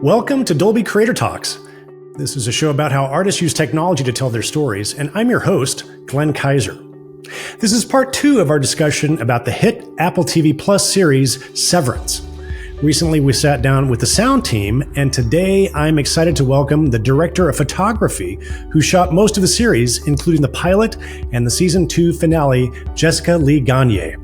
Welcome to Dolby Creator Talks. This is a show about how artists use technology to tell their stories, and I'm your host, Glenn Kaiser. This is part 2 of our discussion about the hit Apple TV Plus series, Severance. Recently, we sat down with the sound team, and today I'm excited to welcome the director of photography who shot most of the series, including the pilot and the season 2 finale, Jessica Lee Gagné.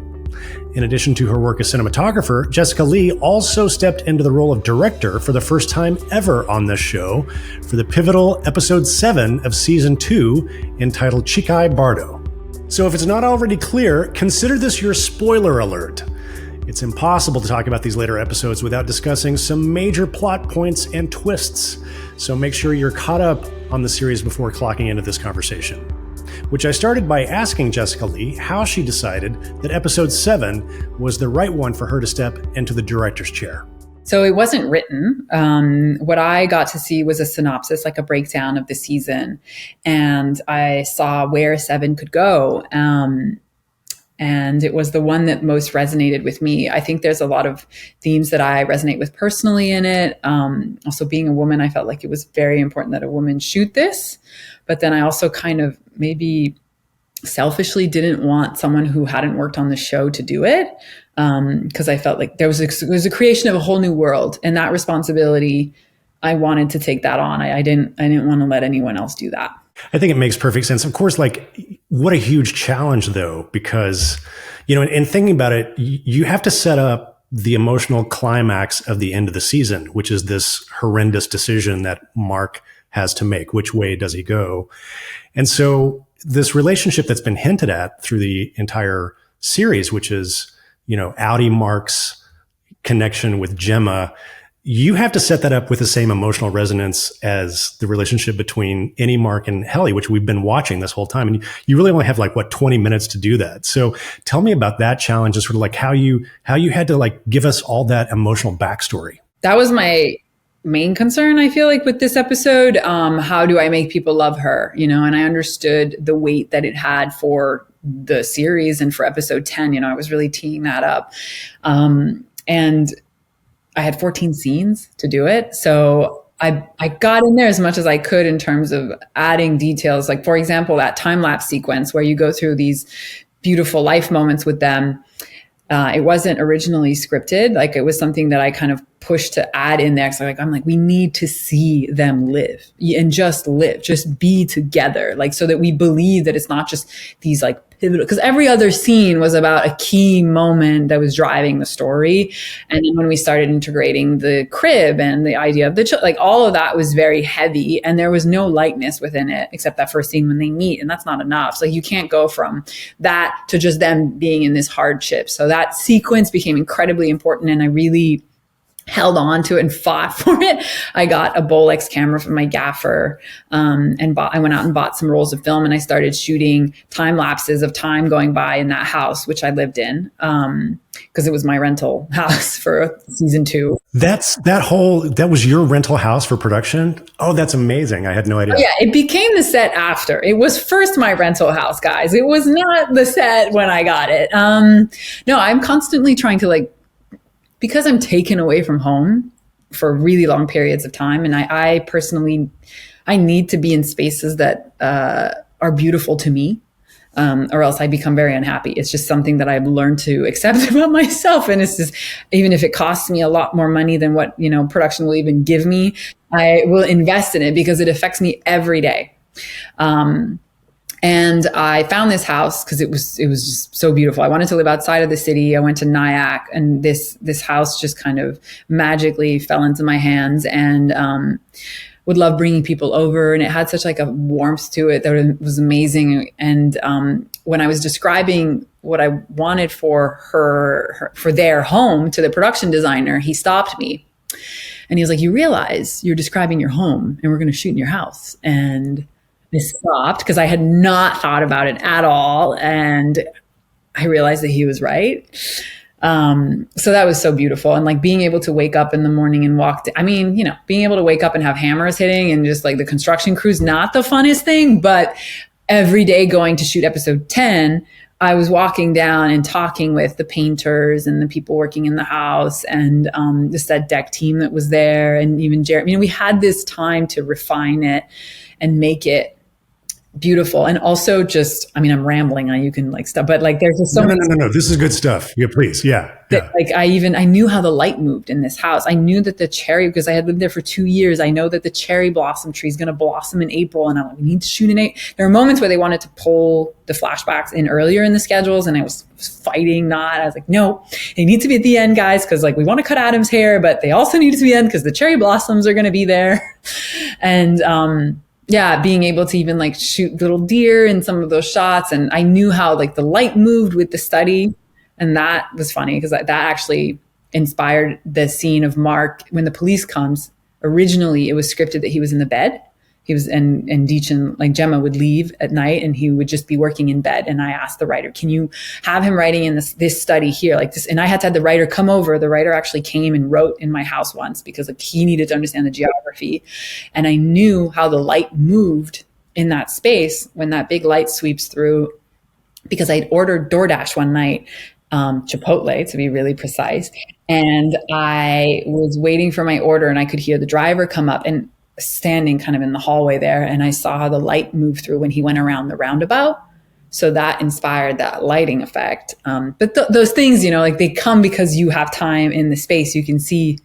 In addition to her work as cinematographer, Jessica Lee also stepped into the role of director for the first time ever on this show for the pivotal episode 7 of season 2 entitled Chikai Bardau. So if it's not already clear, consider this your spoiler alert. It's impossible to talk about these later episodes without discussing some major plot points and twists, so make sure you're caught up on the series before clocking into this conversation. Which I started by asking Jessica Lee how she decided that episode 7 was the right one for her to step into the director's chair. So it wasn't written. What I got to see was a synopsis, like a breakdown of the season. And I saw where 7 could go. And it was the one that most resonated with me. I think there's a lot of themes that I resonate with personally in it. Also being a woman, I felt like it was very important that a woman shoot this. But then I also kind of maybe selfishly didn't want someone who hadn't worked on the show to do it. Because I felt like there was a creation of a whole new world, and that responsibility, I wanted to take that on. I didn't want to let anyone else do that. I think it makes perfect sense. Of course, like, what a huge challenge though, because, in thinking about it, you have to set up the emotional climax of the end of the season, which is this horrendous decision that Mark has to make. Which way does he go? And so this relationship that's been hinted at through the entire series, which is, Audi Mark's connection with Gemma, you have to set that up with the same emotional resonance as the relationship between Annie, Mark, and Helly, which we've been watching this whole time. And you really only have 20 minutes to do that. So tell me about that challenge and sort of how you had to give us all that emotional backstory. That was my main concern, I feel like, with this episode. How do I make people love her? And I understood the weight that it had for the series and for episode 10. I was really teeing that up. And I had 14 scenes to do it. So I got in there as much as I could in terms of adding details. Like, for example, that time-lapse sequence where you go through these beautiful life moments with them. It wasn't originally scripted. It was something that I kind of pushed to add in there. So I'm like, we need to see them live and just live, just be together. So that we believe that it's not just these pivotal, because every other scene was about a key moment that was driving the story. And then when we started integrating the crib and the idea of the all of that was very heavy, and there was no lightness within it except that first scene when they meet, and that's not enough. So you can't go from that to just them being in this hardship. So that sequence became incredibly important, and I really held on to it and fought for it. I got a Bolex camera from my gaffer, and I went out and bought some rolls of film, and I started shooting time lapses of time going by in that house, which I lived in, because it was my rental house for season 2. That was your rental house for production? Oh, that's amazing. I had no idea. Yeah, it became the set after. It was first my rental house, guys. It was not the set when I got it. No, I'm constantly trying to because I'm taken away from home for really long periods of time. And I personally, I need to be in spaces that are beautiful to me, or else I become very unhappy. It's just something that I've learned to accept about myself. And it's just, even if it costs me a lot more money than what, production will even give me, I will invest in it because it affects me every day. And I found this house because it was just so beautiful. I wanted to live outside of the city. I went to Nyack, and this house just kind of magically fell into my hands, and would love bringing people over. And it had such a warmth to it that it was amazing. And when I was describing what I wanted for for their home to the production designer, he stopped me, and he was like, "You realize you're describing your home, and we're going to shoot in your house." And I stopped because I had not thought about it at all. And I realized that he was right. So that was so beautiful. And being able to wake up in the morning and being able to wake up and have hammers hitting and just the construction crew's not the funnest thing, but every day going to shoot episode 10 I was walking down and talking with the painters and the people working in the house and the set deck team that was there, and even Jeremy. We had this time to refine it and make it beautiful. And also just, I'm rambling on, you can stop, but there's just so much. No. This is good stuff. Yeah, please. Yeah. I knew how the light moved in this house. I knew that the cherry, because I had lived there for 2 years, I know that the cherry blossom tree is going to blossom in April. And I'm like, we need to shoot in April. There are moments where they wanted to pull the flashbacks in earlier in the schedules. And I was fighting not. I was like, no, they need to be at the end, guys. Cause we want to cut Adam's hair, but they also need to be at the end because the cherry blossoms are going to be there. And, being able to even shoot little deer in some of those shots. And I knew how the light moved with the study. And that was funny because that actually inspired the scene of Mark when the police comes. Originally, it was scripted that he was in the bed. He was, and Deech and Gemma would leave at night and he would just be working in bed. And I asked the writer, can you have him writing in this study here like this? And I had to have the writer come over. The writer actually came and wrote in my house once because he needed to understand the geography. And I knew how the light moved in that space when that big light sweeps through, because I'd ordered DoorDash one night, Chipotle to be really precise. And I was waiting for my order and I could hear the driver come up and standing kind of in the hallway there. And I saw how the light moved through when he went around the roundabout. So that inspired that lighting effect. But those things, they come because you have time in the space. You can see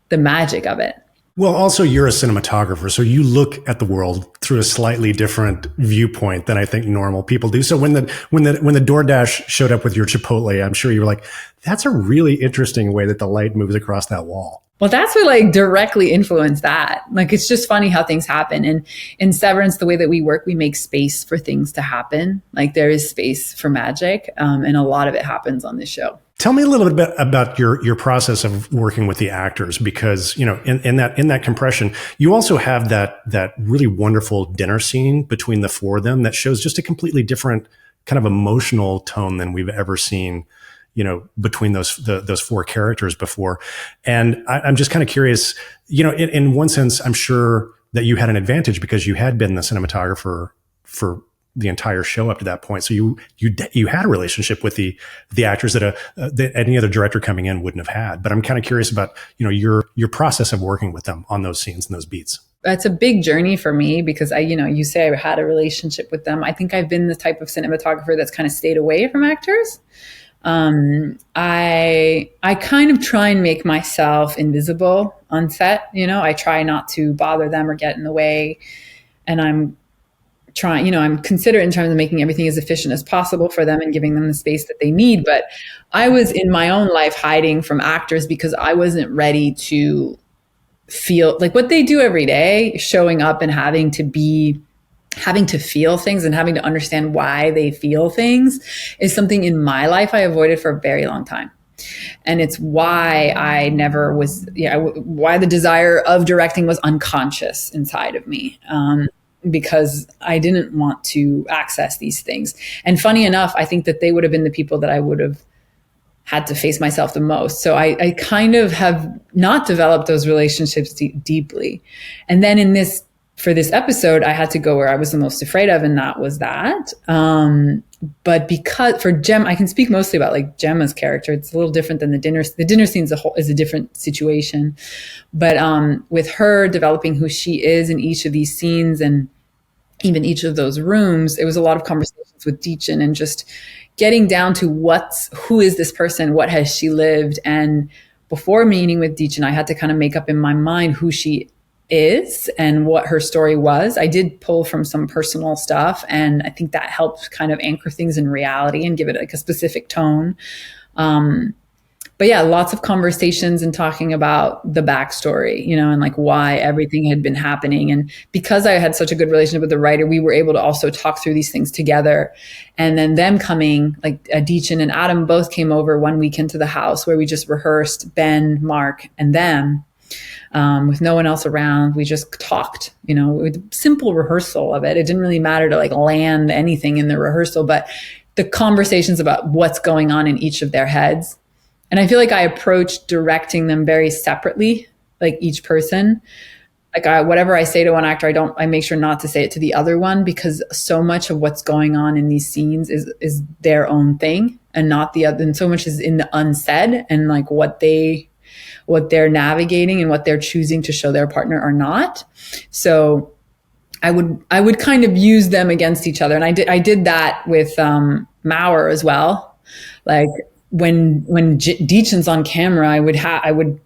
the magic of it. Well, also you're a cinematographer, so you look at the world through a slightly different viewpoint than I think normal people do. So when the DoorDash showed up with your Chipotle, I'm sure you were like, that's a really interesting way that the light moves across that wall. Well, that's what directly influenced that. It's just funny how things happen. And in Severance, the way that we work, we make space for things to happen. There is space for magic. And a lot of it happens on this show. Tell me a little bit about your process of working with the actors, because, in that compression, you also have that really wonderful dinner scene between the four of them that shows just a completely different kind of emotional tone than we've ever seen, between those four characters before. And I'm just kind of curious, in one sense, I'm sure that you had an advantage because you had been the cinematographer for the entire show up to that point. So you had a relationship with the actors that any other director coming in wouldn't have had. But I'm kind of curious about, your process of working with them on those scenes and those beats. That's a big journey for me because you say I had a relationship with them. I think I've been the type of cinematographer that's kind of stayed away from actors. I kind of try and make myself invisible on set. I try not to bother them or get in the way. And I'm trying, I'm considerate in terms of making everything as efficient as possible for them and giving them the space that they need. But I was in my own life hiding from actors because I wasn't ready to feel what they do every day, showing up and having to feel things and having to understand why they feel things is something in my life I avoided for a very long time. And it's why I never was, why the desire of directing was unconscious inside of me. Because I didn't want to access these things. And funny enough, I think that they would have been the people that I would have had to face myself the most. So I kind of have not developed those relationships deeply. And then for this episode, I had to go where I was the most afraid of, and that was that. But because for Gemma, I can speak mostly about Gemma's character. It's a little different than the dinner. The dinner scene is a different situation. But with her developing who she is in each of these scenes and even each of those rooms, it was a lot of conversations with Deechin and just getting down to who is this person? What has she lived? And before meeting with Deechin, I had to kind of make up in my mind who she is and what her story was. I did pull from some personal stuff, and I think that helped kind of anchor things in reality and give it a specific tone. But yeah, lots of conversations and talking about the backstory, and why everything had been happening. And because I had such a good relationship with the writer, we were able to also talk through these things together. And then them coming, Deechin and Adam both came over one weekend to the house where we just rehearsed, Ben, Mark, and them. With no one else around. We just talked, with simple rehearsal of it. It didn't really matter to land anything in the rehearsal, but the conversations about what's going on in each of their heads. And I feel I approached directing them very separately, each person. Like whatever I say to one actor, I make sure not to say it to the other one, because so much of what's going on in these scenes is their own thing and not the other. And so much is in the unsaid and like what they're navigating and what they're choosing to show their partner or not. So I would kind of use them against each other. And I did that with Maurer as well. Like when Deechen's on camera, I would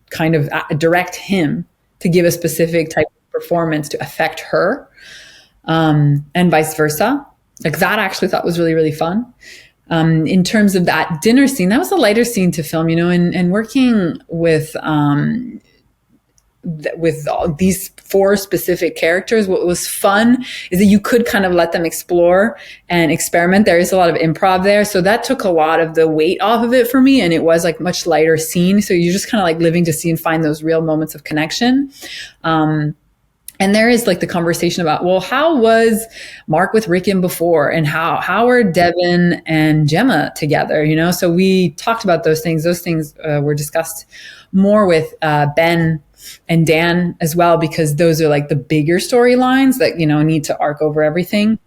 kind of direct him to give a specific type of performance to affect her, and vice versa. Like that I actually thought was really, really fun. In terms of that dinner scene, that was a lighter scene to film, and working with all these 4 specific characters, what was fun is that you could kind of let them explore and experiment. There is a lot of improv there. So that took a lot of the weight off of it for me. And it was like much lighter scene. So you're just kind of like living to see and find those real moments of connection. And there is like the conversation about, well, how was Mark with Rickon before? And how are Devin and Gemma together? So we talked about those things. Those things were discussed more with Ben and Dan as well, because those are like the bigger storylines that, need to arc over everything.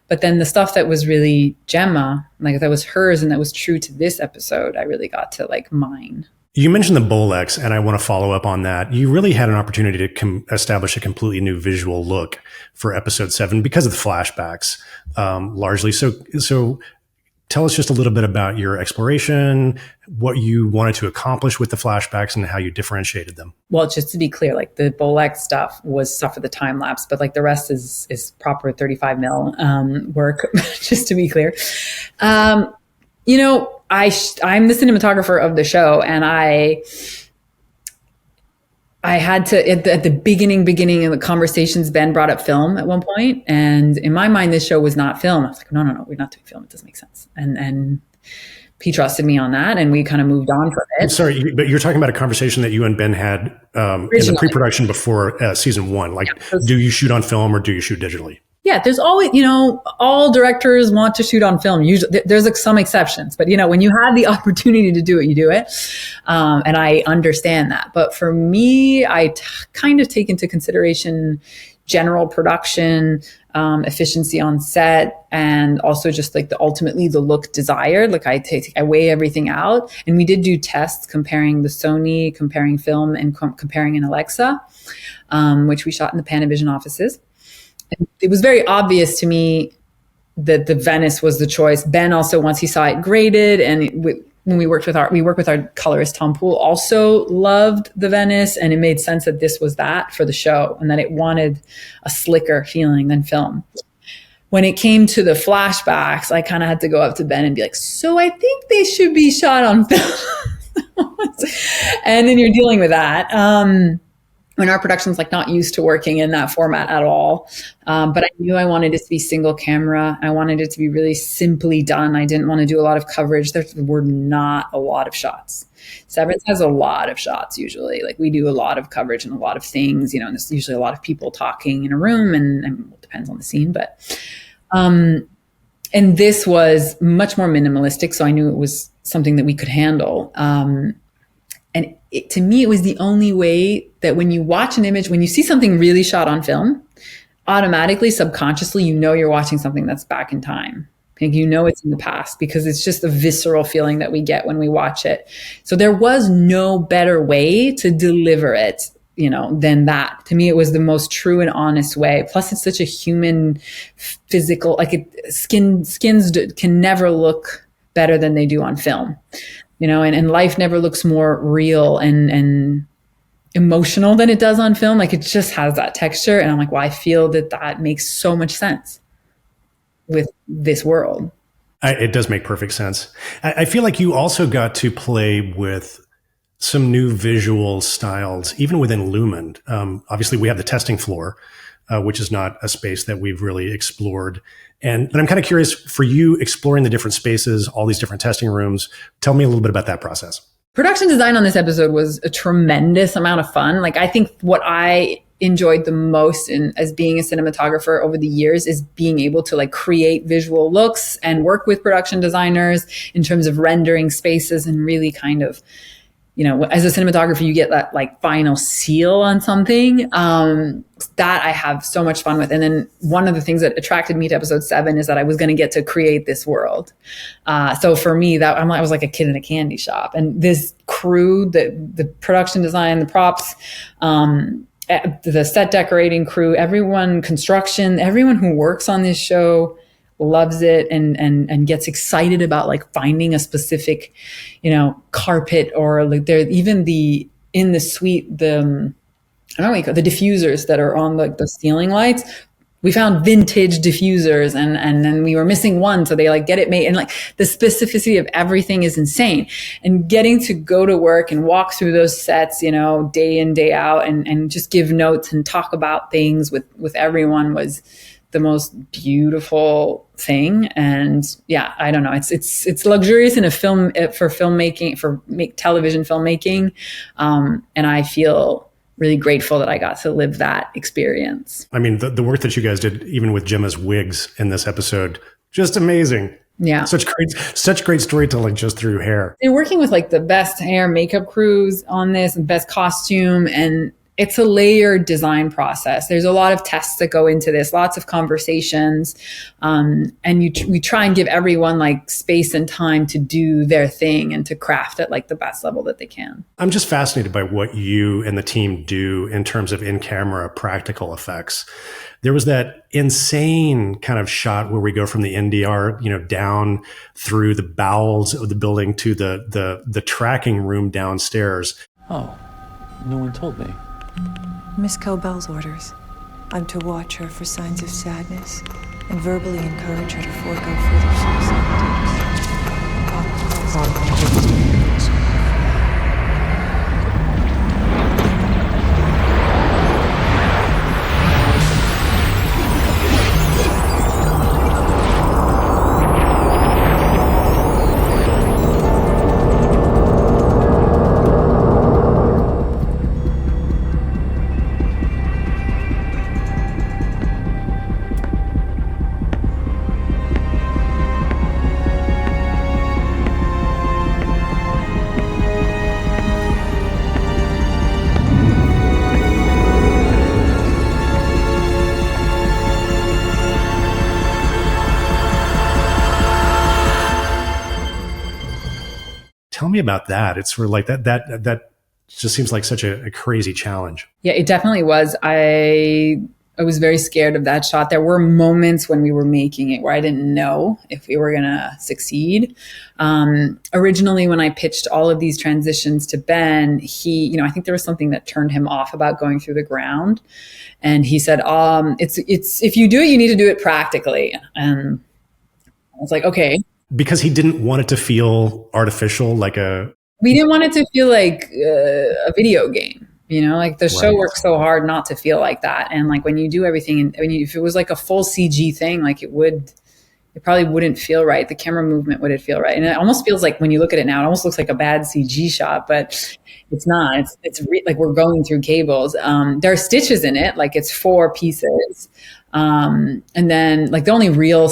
But then the stuff that was really Gemma, like that was hers and that was true to this episode, I really got to like mine. You mentioned the Bolex, and I want to follow up on that. You really had an opportunity to establish a completely new visual look for episode 7 because of the flashbacks, largely. So tell us just a little bit about your exploration, what you wanted to accomplish with the flashbacks, and how you differentiated them. Well, just to be clear, like the Bolex stuff was stuff for the time lapse, but like the rest is proper 35 mil work, just to be clear. I'm the cinematographer of the show, and I had to, at the beginning of the conversations, Ben brought up film at one point, and in my mind, this show was not film. I was like, no, we're not doing film. It doesn't make sense. And he trusted me on that, and we kind of moved on from it. I'm sorry, but you're talking about a conversation that you and Ben had in the pre-production before season 1. Like, do you shoot on film or do you shoot digitally? Yeah, there's always, all directors want to shoot on film. Usually, there's like some exceptions, but when you have the opportunity to do it, you do it. And I understand that. But for me, I kind of take into consideration general production, efficiency on set, and also just like ultimately the look desired. Like I weigh everything out. And we did do tests comparing the Sony, comparing film, and comparing an Alexa, which we shot in the Panavision offices. And it was very obvious to me that the Venice was the choice. Ben also, once he saw it graded, and when we work with our colorist, Tom Poole, also loved the Venice, and it made sense that this was that for the show, and that it wanted a slicker feeling than film. When it came to the flashbacks, I kind of had to go up to Ben and be like, so I think they should be shot on film. And then you're dealing with that. When our production's like not used to working in that format at all. But I knew I wanted it to be single camera. I wanted it to be really simply done. I didn't want to do a lot of coverage. There were not a lot of shots. Severance has a lot of shots usually. Like we do a lot of coverage and a lot of things, and there's usually a lot of people talking in a room, and it depends on the scene. But, and this was much more minimalistic. So I knew it was something that we could handle. And to me, it was the only way that when you watch an image, when you see something really shot on film, automatically, subconsciously, you're watching something that's back in time. Like, it's in the past, because it's just a visceral feeling that we get when we watch it. So there was no better way to deliver it, than that. To me, it was the most true and honest way. Plus, it's such a human, physical, like skins can never look better than they do on film. And life never looks more real and emotional than it does on film. Like it just has that texture. And I'm like, well, I feel that makes so much sense with this world. It does make perfect sense. I feel like you also got to play with some new visual styles, even within Lumon. Obviously, we have the testing floor, which is not a space that we've really explored. But I'm kind of curious, for you exploring the different spaces, all these different testing rooms, tell me a little bit about that process. Production design on this episode was a tremendous amount of fun. Like I think what I enjoyed the most as being a cinematographer over the years is being able to like create visual looks and work with production designers in terms of rendering spaces and really kind of, as a cinematographer, you get that like final seal on something. That I have so much fun with. And then one of the things that attracted me to episode 7 is that I was going to get to create this world. So for me, I was like a kid in a candy shop. And this crew, the production design, the props, the set decorating crew, construction, everyone who works on this show loves it and gets excited about like finding a specific, carpet, or like in the suite, I don't know what you call it, the diffusers that are on like the ceiling lights. We found vintage diffusers and then we were missing one. So they like get it made, and like the specificity of everything is insane. And getting to go to work and walk through those sets, day in, day out, and just give notes and talk about things with everyone was the most beautiful thing. And yeah, I don't know. It's luxurious in a film for filmmaking, television filmmaking. And I feel really grateful that I got to live that experience. I mean, the work that you guys did, even with Gemma's wigs in this episode, just amazing. Yeah. Such great storytelling just through hair. They're working with like the best hair makeup crews on this, and best costume, and it's a layered design process. There's a lot of tests that go into this, lots of conversations. And we try and give everyone like space and time to do their thing and to craft at like the best level that they can. I'm just fascinated by what you and the team do in terms of in-camera practical effects. There was that insane kind of shot where we go from the NDR, down through the bowels of the building to the tracking room downstairs. Oh, no one told me. Miss Cobell's orders. I'm to watch her for signs of sadness and verbally encourage her to forego further suicide. Tell me about that. It's sort of like that just seems like such a crazy challenge. Yeah, it definitely was. I was very scared of that shot. There were moments when we were making it where I didn't know if we were going to succeed. Originally, when I pitched all of these transitions to Ben, I think there was something that turned him off about going through the ground. And he said, it's if you do it, you need to do it practically. And I was like, okay. Because he didn't want it to feel artificial, we didn't want it to feel like a video game, like the show works so hard not to feel like that. And like when you do everything, and if it was like a full CG thing, like it probably wouldn't feel right. The camera movement wouldn't feel right. And it almost feels like when you look at it now, it almost looks like a bad CG shot, but it's not. It's like we're going through cables. There are stitches in it, like it's 4 pieces. And then like the only real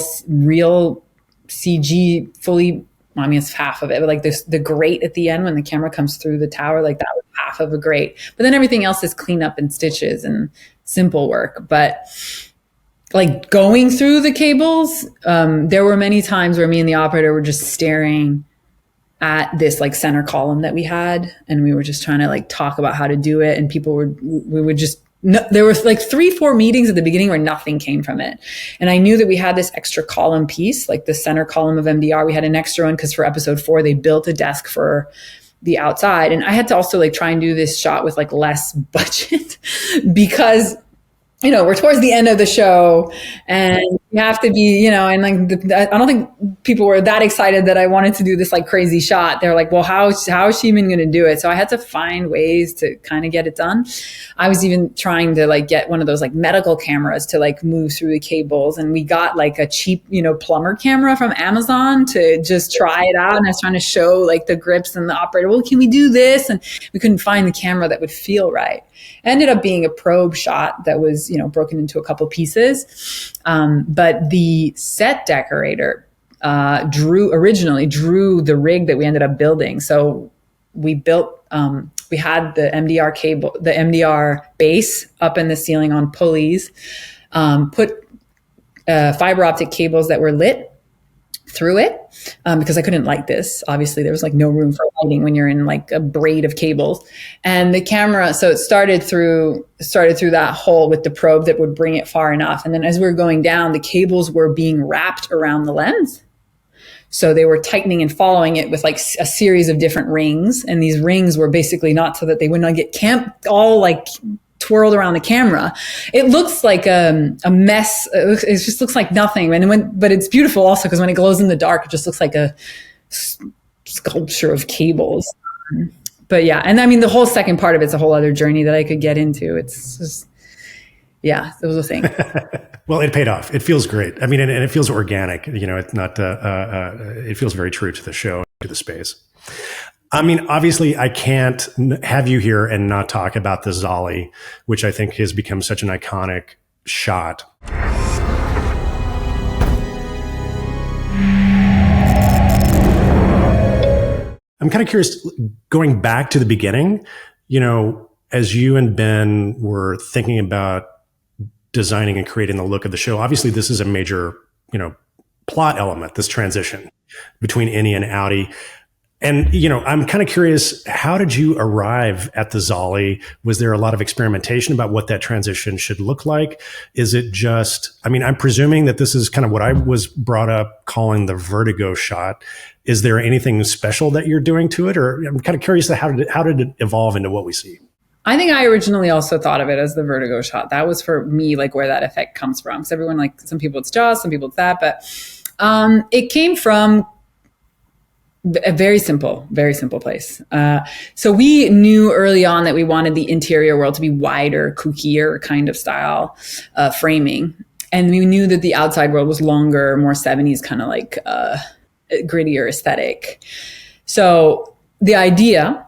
CG fully, it's half of it, but like the grate at the end when the camera comes through the tower, like that was half of a grate. But then everything else is cleanup and stitches and simple work. But like going through the cables, there were many times where me and the operator were just staring at this like center column that we had, and we were just trying to like talk about how to do it, and we would just. No, there was like 3-4 meetings at the beginning where nothing came from it. And I knew that we had this extra column piece, like the center column of MDR. We had an extra one because for episode 4, they built a desk for the outside. And I had to also like try and do this shot with like less budget because, we're towards the end of the show and you have to be, and like, I don't think people were that excited that I wanted to do this like crazy shot. They're like, well, how is she even going to do it? So I had to find ways to kind of get it done. I was even trying to like get one of those like medical cameras to like move through the cables. And we got like a cheap, plumber camera from Amazon to just try it out. And I was trying to show like the grips and the operator, well, can we do this? And we couldn't find the camera that would feel right. It ended up being a probe shot that was, broken into a couple pieces. But the set decorator originally drew the rig that we ended up building. So we built, we had the MDR cable, the MDR base up in the ceiling on pulleys, put fiber optic cables that were lit through it, because I couldn't light this. Obviously, there was like no room for lighting when you're in like a braid of cables. And the camera, so it started through that hole with the probe that would bring it far enough. And then as we were going down, the cables were being wrapped around the lens. So they were tightening and following it with like a series of different rings. And these rings were basically not so that they would not get all like twirled around the camera. It looks like a mess. It just looks like nothing. But it's beautiful also because when it glows in the dark, it just looks like a sculpture of cables. But yeah, and I mean, the whole second part of it's a whole other journey that I could get into. It's just, yeah, it was a thing. Well, it paid off. It feels great. I mean, and it feels organic. You know, it's not, it feels very true to the show, to the space. I mean, obviously, I can't have you here and not talk about the Zali, which I think has become such an iconic shot. I'm kind of curious, going back to the beginning, you know, as you and Ben were thinking about designing and creating the look of the show, obviously this is a major, you know, plot element, this transition between innie and outie. And, you know, I'm kind of curious, how did you arrive at the Zali? Was there a lot of experimentation about what that transition should look like? Is it just, I mean, I'm presuming that this is kind of what I was brought up calling the vertigo shot. Is there anything special that you're doing to it? Or I'm kind of curious, how did it evolve into what we see? I think I originally also thought of it as the vertigo shot. That was for me, like where that effect comes from. Because everyone, like some people it's jaws, some people it's that. But it came from a very simple place. So we knew early on that we wanted the interior world to be wider, kookier kind of style framing. And we knew that the outside world was longer, more 70s kind of like grittier aesthetic. So the idea,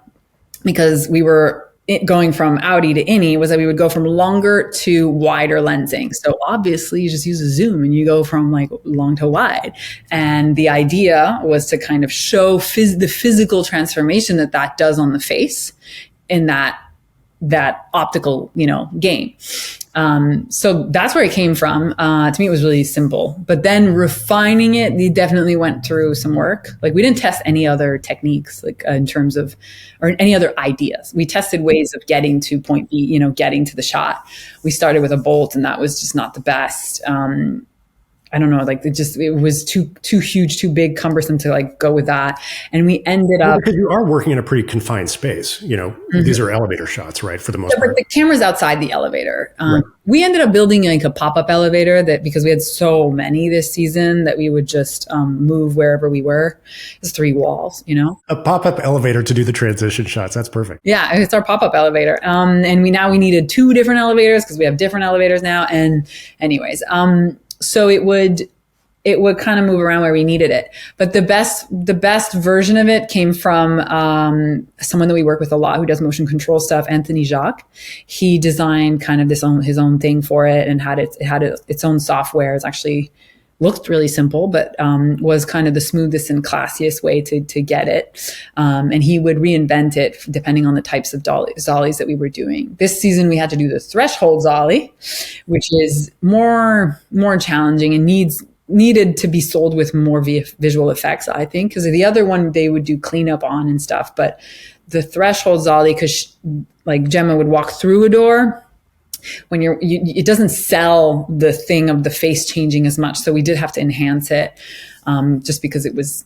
because we were going from outie to innie, was that we would go from longer to wider lensing. So obviously you just use a zoom and you go from like long to wide. And the idea was to kind of show the physical transformation that does on the face in that optical, you know, game. So that's where it came from. To me, it was really simple, but then refining it, we definitely went through some work. Like we didn't test any other techniques, like in terms of, or any other ideas. We tested ways of getting to point B, you know, getting to the shot. We started with a bolt and that was just not the best. I don't know, like it was too huge, too big, cumbersome to like go with that. And we ended up, because you are working in a pretty confined space, you know, these are elevator shots, right? For the most part. But the camera's outside the elevator. Right. We ended up building like a pop-up elevator that, because we had so many this season, that we would just move wherever we were. It's 3 walls, you know? A pop-up elevator to do the transition shots. That's perfect. Yeah, it's our pop-up elevator. And we needed 2 different elevators because we have different elevators now. And anyways, so it would kind of move around where we needed it. But the best version of it came from someone that we work with a lot who does motion control stuff, Anthony Jacques. He designed kind of his own thing for it and had its own software. It's actually looked really simple, but was kind of the smoothest and classiest way to get it. And he would reinvent it depending on the types of Zalis that we were doing. This season, we had to do the threshold Zali, which is more challenging and needed to be sold with more visual effects, I think, because the other one they would do cleanup on and stuff. But the threshold Zali, because like Gemma would walk through a door, when it doesn't sell the thing of the face changing as much. So we did have to enhance it just because it was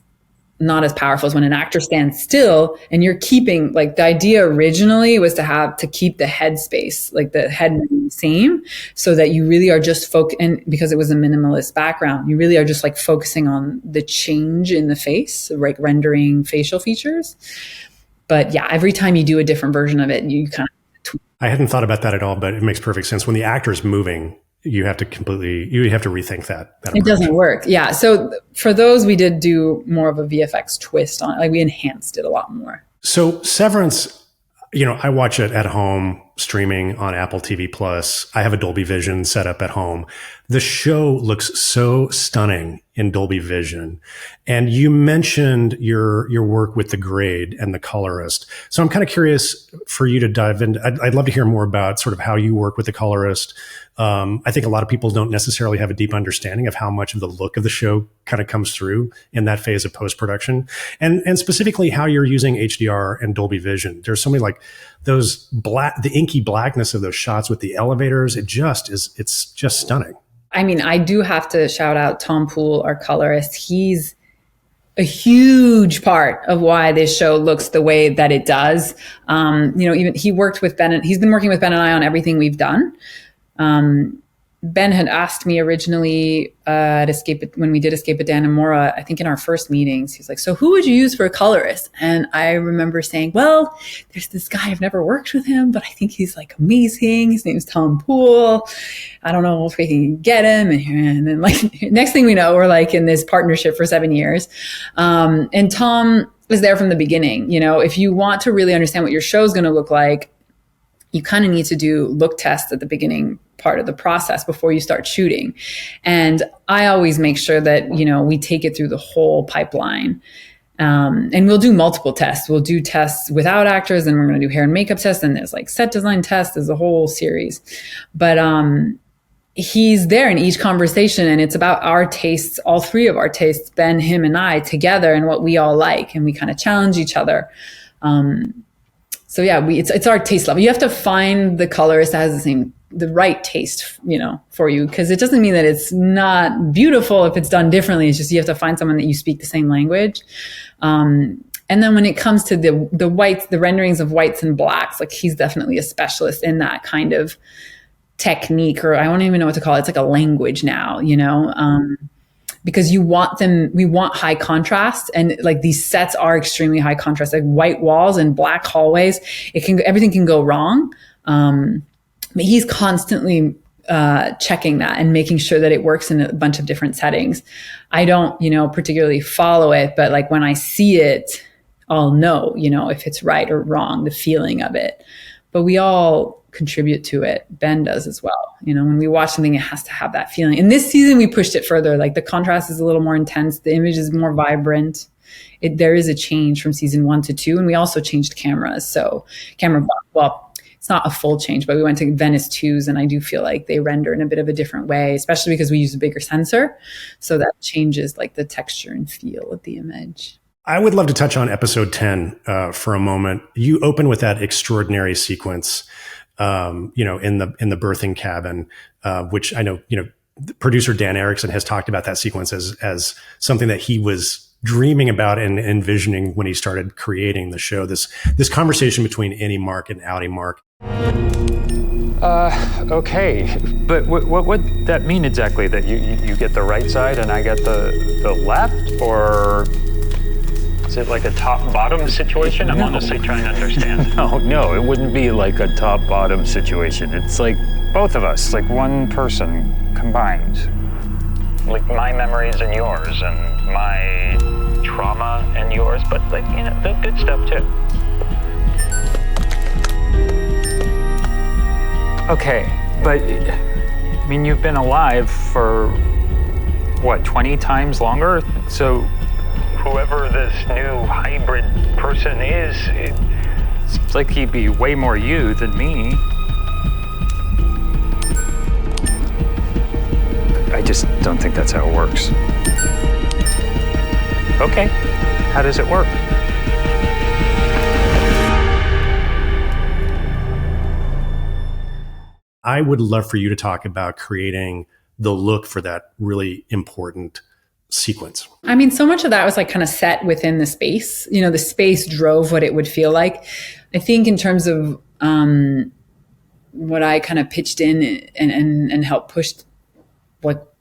not as powerful as when an actor stands still and you're keeping, like the idea originally was to keep the head space, like the head the same, so that you really are just and because it was a minimalist background, you really are just like focusing on the change in the face, like rendering facial features. But yeah, every time you do a different version of it, you kind of, I hadn't thought about that at all, but it makes perfect sense. When the actor's moving, you have to rethink that. It doesn't work. Yeah. So for those, we did do more of a VFX twist on it. Like we enhanced it a lot more. So Severance, you know, I watch it at home streaming on Apple TV Plus. I have a Dolby Vision set up at home. The show looks so stunning in Dolby Vision. And you mentioned your work with the grade and the colorist. So I'm kind of curious for you to dive in. I'd love to hear more about sort of how you work with the colorist. I think a lot of people don't necessarily have a deep understanding of how much of the look of the show kind of comes through in that phase of post-production, and specifically how you're using HDR and Dolby Vision. There's so many like those the inky blackness of those shots with the elevators. It's just stunning. I mean, I do have to shout out Tom Poole, our colorist. He's a huge part of why this show looks the way that it does. Even he worked with Ben, he's been working with Ben and I on everything we've done. Ben had asked me originally when we did Escape at Dan and Mora, I think in our first meetings, he's like, so who would you use for a colorist? And I remember saying, well, there's this guy, I've never worked with him, but I think he's like amazing. His name's Tom Poole. I don't know if we can get him. And then like next thing we know, we're like in this partnership for 7 years. And Tom was there from the beginning. You know, if you want to really understand what your show is going to look like, you kind of need to do look tests at the beginning part of the process before you start shooting. And I always make sure that, you know, we take it through the whole pipeline. And we'll do multiple tests. We'll do tests without actors, and we're going to do hair and makeup tests. And there's like set design tests. There's a whole series. But he's there in each conversation, and it's about our tastes, all three of our tastes, Ben, him, and I together, and what we all like. And we kind of challenge each other. So yeah, it's our taste level. You have to find the colorist that has the right taste, you know, for you, because it doesn't mean that it's not beautiful if it's done differently. It's just you have to find someone that you speak the same language. And then when it comes to the whites, the renderings of whites and blacks, like he's definitely a specialist in that kind of technique, or I don't even know what to call it. It's like a language now, you know. Because we want high contrast, and like these sets are extremely high contrast, like white walls and black hallways. Everything can go wrong. But he's constantly checking that and making sure that it works in a bunch of different settings. I don't, you know, particularly follow it, but like when I see it, I'll know, you know, if it's right or wrong, the feeling of it. But we all contribute to it. Ben does as well. You know, when we watch something, it has to have that feeling. And this season, we pushed it further. Like the contrast is a little more intense. The image is more vibrant. There is a change from season 1 to 2. And we also changed cameras. So it's not a full change, but we went to Venice 2s, and I do feel like they render in a bit of a different way, especially because we use a bigger sensor. So that changes like the texture and feel of the image. I would love to touch on episode 10 for a moment. You open with that extraordinary sequence, you know, in the birthing cabin, which I know, you know, producer Dan Erickson has talked about that sequence as something that he was dreaming about and envisioning when he started creating the show. This conversation between Innie Mark and Outie Mark. Okay, but what that mean exactly? That you get the right side and I get the left, or is it like a top-bottom situation? I'm honestly trying to understand. No, it wouldn't be like a top-bottom situation. It's like both of us, like one person combined. Like my memories and yours, and my trauma and yours, but like, you know, the good stuff too. Okay, but I mean, you've been alive for what, 20 times longer? So whoever this new hybrid person is, it seems like he'd be way more you than me. I just don't think that's how it works. Okay, how does it work? I would love for you to talk about creating the look for that really important sequence. I mean, so much of that was like kind of set within the space. You know, the space drove what it would feel like. I think in terms of what I kind of pitched in and helped push what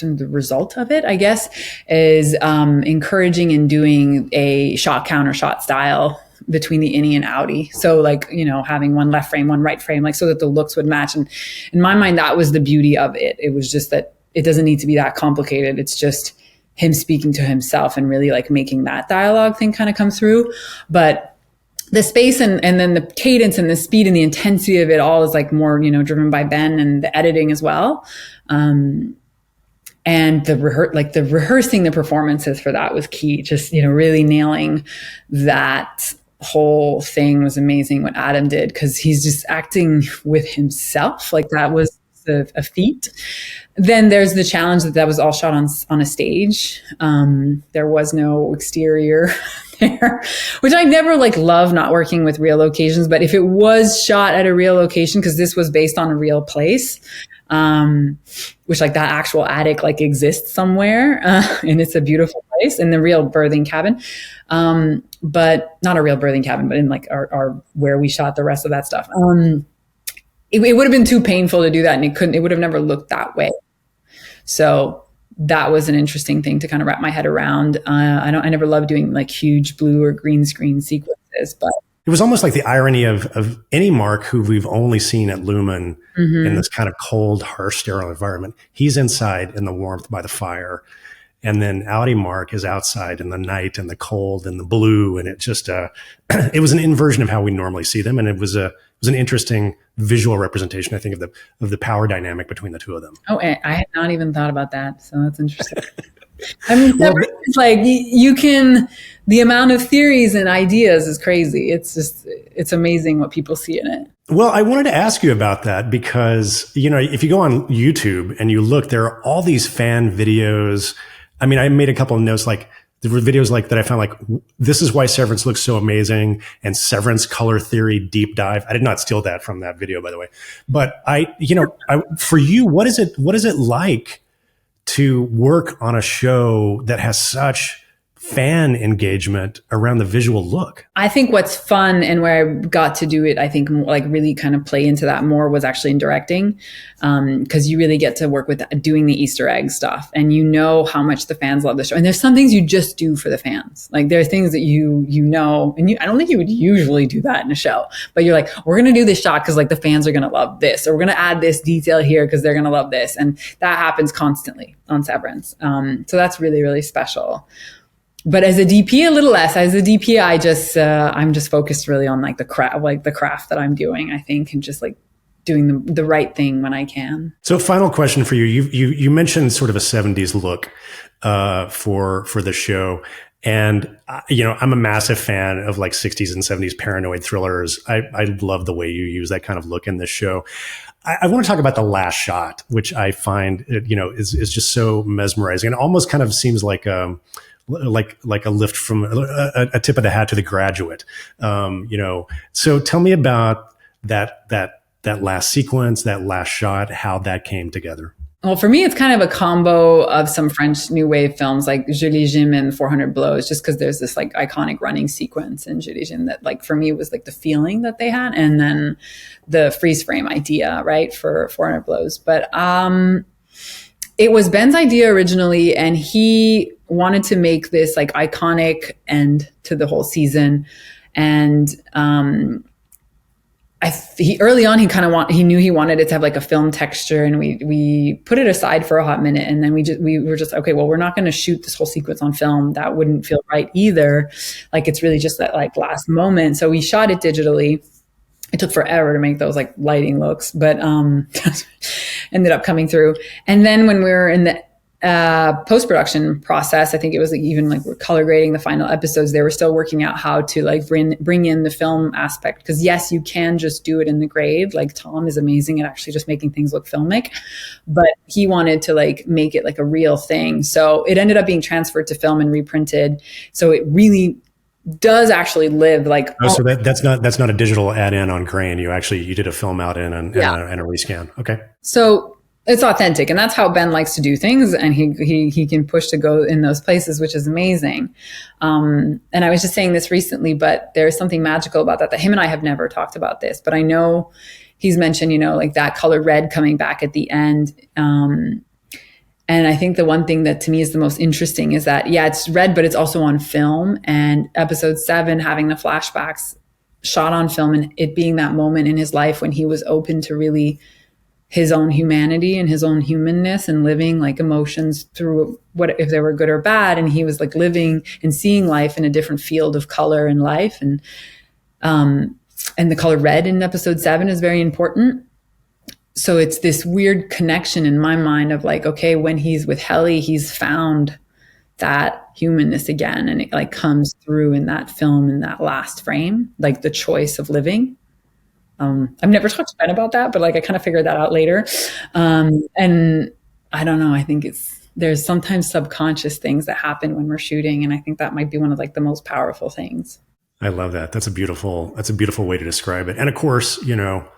the result of it, I guess, is encouraging and doing a shot count or shot style between the Innie and Outie. So like, you know, having one left frame, one right frame, like so that the looks would match. And in my mind, that was the beauty of it. It was just that it doesn't need to be that complicated. It's just him speaking to himself and really like making that dialogue thing kind of come through. But the space and then the cadence and the speed and the intensity of it all is like more, driven by Ben and the editing as well. And the rehearsing the performances for that was key. Just, really nailing that whole thing was amazing what Adam did, because he's just acting with himself. Like that was a feat. Then there's the challenge that was all shot on a stage. There was no exterior there, which I never love not working with real locations. But if it was shot at a real location, because this was based on a real place, which that actual attic exists somewhere, and it's a beautiful place in the real birthing cabin. But not a real birthing cabin, but in our where we shot the rest of that stuff. It would have been too painful to do that, and it would have never looked that way. So that was an interesting thing to kind of wrap my head around. I never loved doing huge blue or green screen sequences, but it was almost like the irony of any Mark who we've only seen at Lumon in this kind of cold, harsh, sterile environment. He's inside in the warmth by the fire. And then Audi Mark is outside in the night and the cold and the blue. And it just, it was an inversion of how we normally see them. And it was an interesting visual representation, I think, of the power dynamic between the two of them. Oh, I had not even thought about that. So that's interesting. I mean, it's the amount of theories and ideas is crazy. It's amazing what people see in it. Well, I wanted to ask you about that because, if you go on YouTube and you look, there are all these fan videos. I mean, I made a couple of notes, there were videos that I found this is why Severance looks so amazing, and Severance color theory deep dive. I did not steal that from that video, by the way. But for you, what is it like to work on a show that has such fan engagement around the visual look? I think what's fun and where I got to do it, I think really kind of play into that more was actually in directing. Cause you really get to work with doing the Easter egg stuff, and how much the fans love the show. And there's some things you just do for the fans. There are things that and I don't think you would usually do that in a show, but you're we're going to do this shot cause the fans are going to love this, or we're going to add this detail here cause they're going to love this. And that happens constantly on Severance. So that's really, really special. But as a DP, a little less. As a DP, I'm just focused really on the craft that I'm doing, I think, and just doing the right thing when I can. So, final question for you. You mentioned sort of a 70s look for the show, and I'm a massive fan of 60s and 70s paranoid thrillers. I love the way you use that kind of look in this show. I want to talk about the last shot, which I find is just so mesmerizing. It almost kind of seems like a lift from a tip of the hat to The Graduate, So tell me about that last sequence, that last shot, how that came together. Well, for me, it's kind of a combo of some French New Wave films like Julie Jim and 400 Blows, just because there's this iconic running sequence in Julie Jim that for me was the feeling that they had, and then the freeze frame idea, right, for 400 Blows. But it was Ben's idea originally, and he wanted to make this iconic end to the whole season. And early on he knew he wanted it to have a film texture, and we put it aside for a hot minute, and then we were just okay, well, we're not going to shoot this whole sequence on film. That wouldn't feel right either. It's really just that last moment. So we shot it digitally. It took forever to make those lighting looks, but ended up coming through. And then when we were in the post-production process, I think it was even we're color grading the final episodes, they were still working out how to bring in the film aspect, because yes, you can just do it in the grade. Tom is amazing at actually just making things look filmic, but he wanted to make it a real thing. So it ended up being transferred to film and reprinted. So it really does actually live so that's not a digital add-in on grain. You did a film out in and a rescan. Okay. So it's authentic, and that's how Ben likes to do things, and he can push to go in those places, which is amazing. And I was just saying this recently, but there's something magical about that him and I have never talked about this, but I know he's mentioned, that color red coming back at the end. And I think the one thing that to me is the most interesting is that, it's red, but it's also on film, and episode 7 having the flashbacks shot on film, and it being that moment in his life when he was open to really his own humanity and his own humanness and living emotions through what, if they were good or bad. And he was living and seeing life in a different field of color and life. And And the color red in episode 7 is very important. So it's this weird connection in my mind of like, okay, when he's with Helly, he's found that humanness again. And it like comes through in that film, in that last frame, like the choice of living. I've never talked to Ben about that, but like I kind of figured that out later. And I don't know, I think there's sometimes subconscious things that happen when we're shooting. And I think that might be one of like the most powerful things. I love that. That's a beautiful way to describe it. And of course, you know,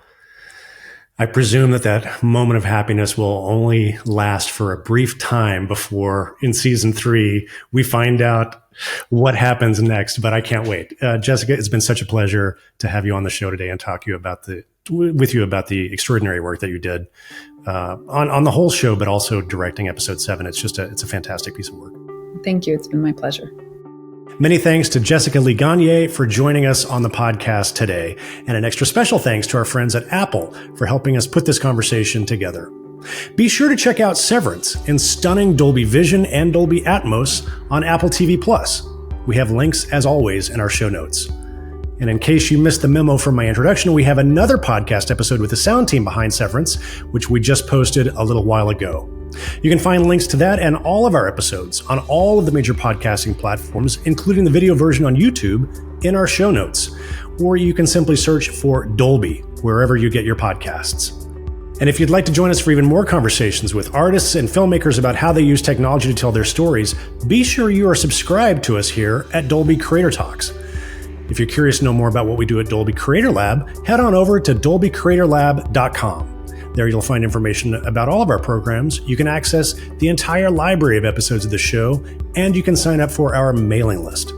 I presume that moment of happiness will only last for a brief time before in season 3, we find out what happens next, but I can't wait. Jessica, it's been such a pleasure to have you on the show today and talk to you about the extraordinary work that you did on the whole show, but also directing episode 7. It's a fantastic piece of work. Thank you. It's been my pleasure. Many thanks to Jessica Lee Gagné for joining us on the podcast today, and an extra special thanks to our friends at Apple for helping us put this conversation together. Be sure to check out Severance in stunning Dolby Vision and Dolby Atmos on Apple TV+. We have links, as always, in our show notes. And in case you missed the memo from my introduction, we have another podcast episode with the sound team behind Severance, which we just posted a little while ago. You can find links to that and all of our episodes on all of the major podcasting platforms, including the video version on YouTube, in our show notes. Or you can simply search for Dolby wherever you get your podcasts. And if you'd like to join us for even more conversations with artists and filmmakers about how they use technology to tell their stories, be sure you are subscribed to us here at Dolby Creator Talks. If you're curious to know more about what we do at Dolby Creator Lab, head on over to dolbycreatorlab.com. There you'll find information about all of our programs. You can access the entire library of episodes of the show, and you can sign up for our mailing list.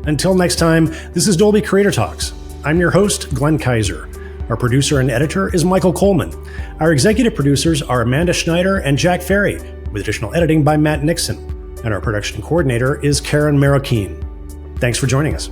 Until next time, this is Dolby Creator Talks. I'm your host, Glenn Kaiser. Our producer and editor is Michael Coleman. Our executive producers are Amanda Schneider and Jack Ferry, with additional editing by Matt Nixon. And our production coordinator is Karen Marroquin. Thanks for joining us.